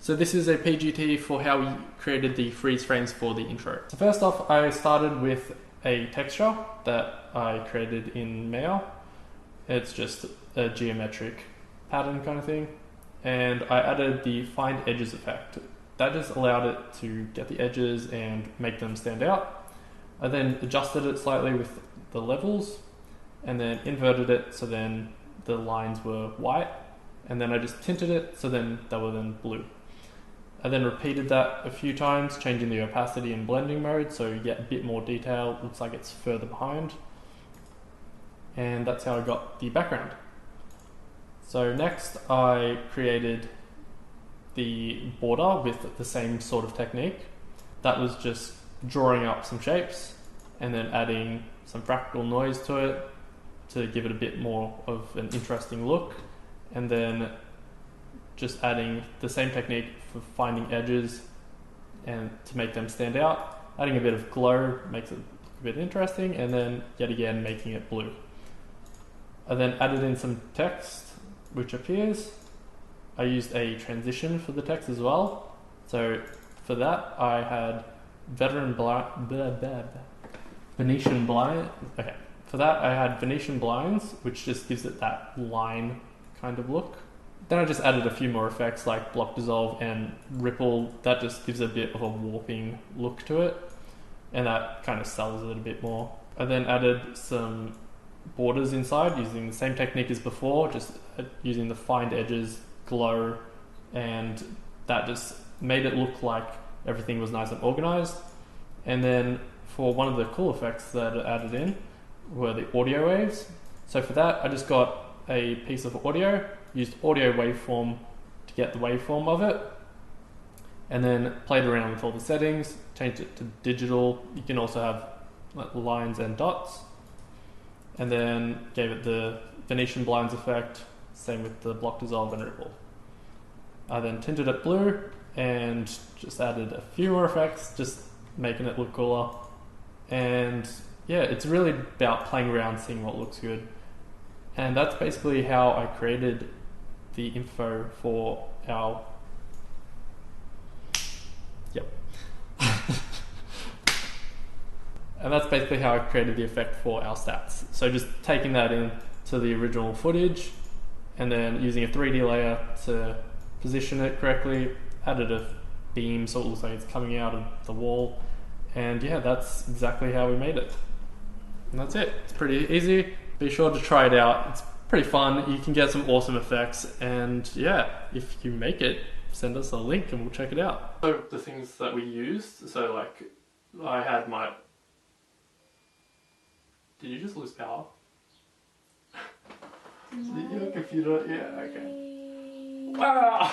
So this is a PGT for how we created the freeze frames for the intro. So first off, I started with a texture that I created in Maya. It's just a geometric pattern kind of thing. And I added the find edges effect. That just allowed it to get the edges and make them stand out. I then adjusted it slightly with the levels and then inverted it so then the lines were white, and then I just tinted it so then they were then blue. I then repeated that a few times, changing the opacity and blending mode so you get a bit more detail. It looks like it's further behind. And that's how I got the background. So next I created the border with the same sort of technique. That was just drawing up some shapes and then adding some fractal noise to it to give it a bit more of an interesting look, and then just adding the same technique for finding edges and to make them stand out, adding a bit of glow makes it a bit interesting, and then yet again making it blue. I then added in some text which appears. I used a transition for the text as well. So for that I had Venetian blind. Okay. For that I had Venetian blinds, which just gives it that line kind of look. Then I just added a few more effects like block dissolve and ripple. That just gives a bit of a warping look to it, and that kind of sells it a bit more. I then added some borders inside using the same technique as before, just using the find edges, glow, and that just made it look like everything was nice and organized. And then for one of the cool effects that I added in were the audio waves. So for that I just got a piece of audio, used audio waveform to get the waveform of it, and then played around with all the settings, changed it to digital. You can also have like lines and dots, and then gave it the Venetian blinds effect, same with the block dissolve and ripple. I then tinted it blue and just added a few more effects, just making it look cooler. And yeah, it's really about playing around, seeing what looks good. And that's basically how I created the info for our... Yep. And that's basically how I created the effect for our stats. So just taking that into the original footage and then using a 3D layer to position it correctly, added a beam so it looks like it's coming out of the wall. And yeah, that's exactly how we made it. And that's it. It's pretty easy. Be sure to try it out. It's pretty fun. You can get some awesome effects. And yeah, if you make it, send us a link and we'll check it out. So the things that we used, so like I had my... Did you just lose power? Your computer? Yeah, okay. Wow!